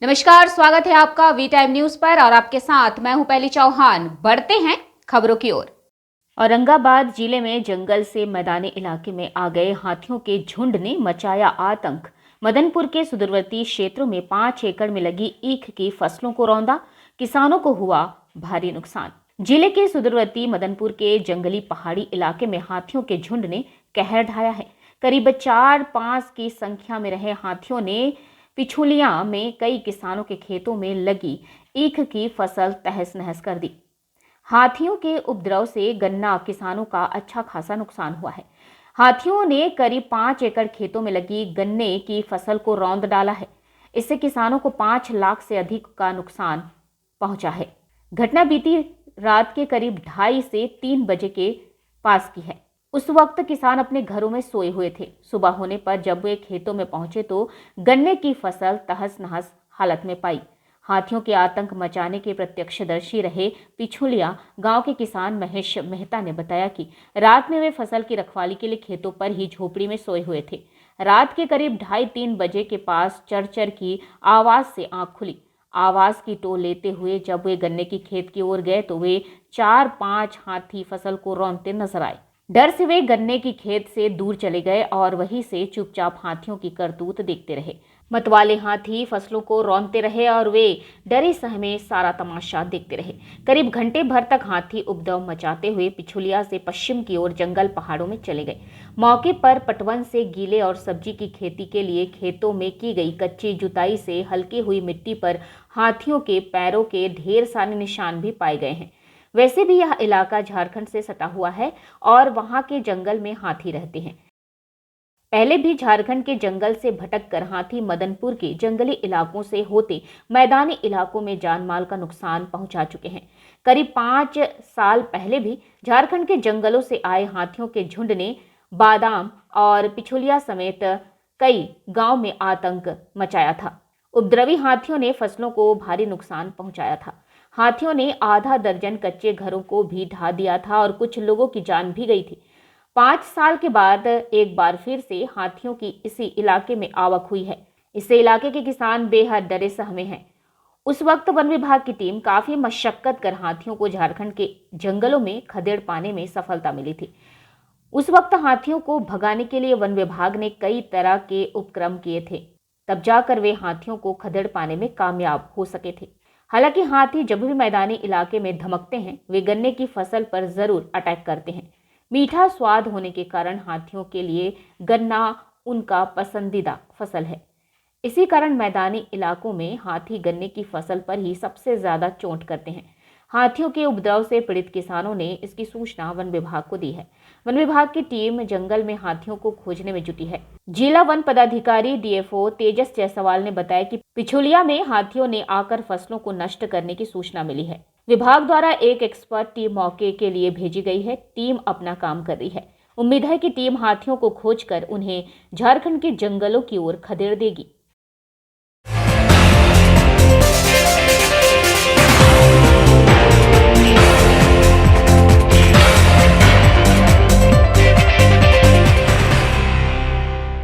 नमस्कार, स्वागत है आपका वी टाइम न्यूज पर और आपके साथ मैं हूं पहली चौहान। बढ़ते हैं खबरों की ओर। औरंगाबाद जिले में जंगल से मैदानी इलाके में आ गए हाथियों के झुंड ने मचाया आतंक। मदनपुर के सुदूरवर्ती क्षेत्रों में 5 एकड़ में लगी ईख की फसलों को रौंदा, किसानों को हुआ भारी नुकसान। जिले के सुदूरवर्ती मदनपुर के जंगली पहाड़ी इलाके में हाथियों के झुंड ने कहर ढाया है। करीब 4-5 की संख्या में रहे हाथियों ने पिछुलिया में कई किसानों के खेतों में लगी ईख की फसल तहस नहस कर दी। हाथियों के उपद्रव से गन्ना किसानों का अच्छा खासा नुकसान हुआ है। हाथियों ने करीब 5 एकड़ खेतों में लगी गन्ने की फसल को रौंद डाला है। इससे किसानों को 5 लाख से अधिक का नुकसान पहुंचा है। घटना बीती रात के करीब 2:30 से 3 बजे के पास की है। उस वक्त किसान अपने घरों में सोए हुए थे। सुबह होने पर जब वे खेतों में पहुंचे तो गन्ने की फसल तहस नहस हालत में पाई। हाथियों के आतंक मचाने के प्रत्यक्षदर्शी रहे पिछुलिया गांव के किसान महेश मेहता ने बताया कि रात में वे फसल की रखवाली के लिए खेतों पर ही झोपड़ी में सोए हुए थे। रात के करीब 2:30-3 बजे के पास चरचर की आवाज से आंख खुली। आवाज की टोल लेते हुए जब वे गन्ने की खेत की ओर गए तो वे 4-5 हाथी फसल को रौंदते नजर आए। डर से वे गन्ने की खेत से दूर चले गए और वहीं से चुपचाप हाथियों की करतूत देखते रहे। मतवाले हाथी फसलों को रौंदते रहे और वे डरे सहमे सारा तमाशा देखते रहे। करीब घंटे भर तक हाथी उपद्रव मचाते हुए पिछुलिया से पश्चिम की ओर जंगल पहाड़ों में चले गए। मौके पर पटवन से गीले और सब्जी की खेती के लिए खेतों में की गई कच्ची जुताई से हल्की हुई मिट्टी पर हाथियों के पैरों के ढेर सारे निशान भी पाए गए हैं। वैसे भी यह इलाका झारखंड से सटा हुआ है और वहां के जंगल में हाथी रहते हैं। पहले भी झारखंड के जंगल से भटक कर हाथी मदनपुर के जंगली इलाकों से होते मैदानी इलाकों में जान माल का नुकसान पहुंचा चुके हैं। करीब 5 साल पहले भी झारखंड के जंगलों से आए हाथियों के झुंड ने बादाम और पिछुलिया समेत कई गांव में आतंक मचाया था। उपद्रवी हाथियों ने फसलों को भारी नुकसान पहुंचाया था। हाथियों ने आधा दर्जन कच्चे घरों को भी ढा दिया था और कुछ लोगों की जान भी गई थी। 5 साल के बाद एक बार फिर से हाथियों की इसी इलाके में आवक हुई है। इससे इलाके के किसान बेहद डरे सहमे हैं। उस वक्त वन विभाग की टीम काफी मशक्कत कर हाथियों को झारखंड के जंगलों में खदेड़ पाने में सफलता मिली थी। उस वक्त हाथियों को भगाने के लिए वन विभाग ने कई तरह के उपक्रम किए थे। तब जाकर वे हाथियों को खदेड़ पाने में कामयाब हो सके थे। हालांकि हाथी जब भी मैदानी इलाके में धमकते हैं, वे गन्ने की फसल पर जरूर अटैक करते हैं। मीठा स्वाद होने के कारण हाथियों के लिए गन्ना उनका पसंदीदा फसल है। इसी कारण मैदानी इलाकों में हाथी गन्ने की फसल पर ही सबसे ज्यादा चोट करते हैं। हाथियों के उपद्रव से पीड़ित किसानों ने इसकी सूचना वन विभाग को दी है। वन विभाग की टीम जंगल में हाथियों को खोजने में जुटी है। जिला वन पदाधिकारी डीएफओ तेजस जायसवाल ने बताया कि पिछुलिया में हाथियों ने आकर फसलों को नष्ट करने की सूचना मिली है। विभाग द्वारा एक एक्सपर्ट टीम मौके के लिए भेजी गई है। टीम अपना काम कर रही है। उम्मीद है कि टीम हाथियों को खोजकर उन्हें झारखंड के जंगलों की ओर खदेड़ देगी।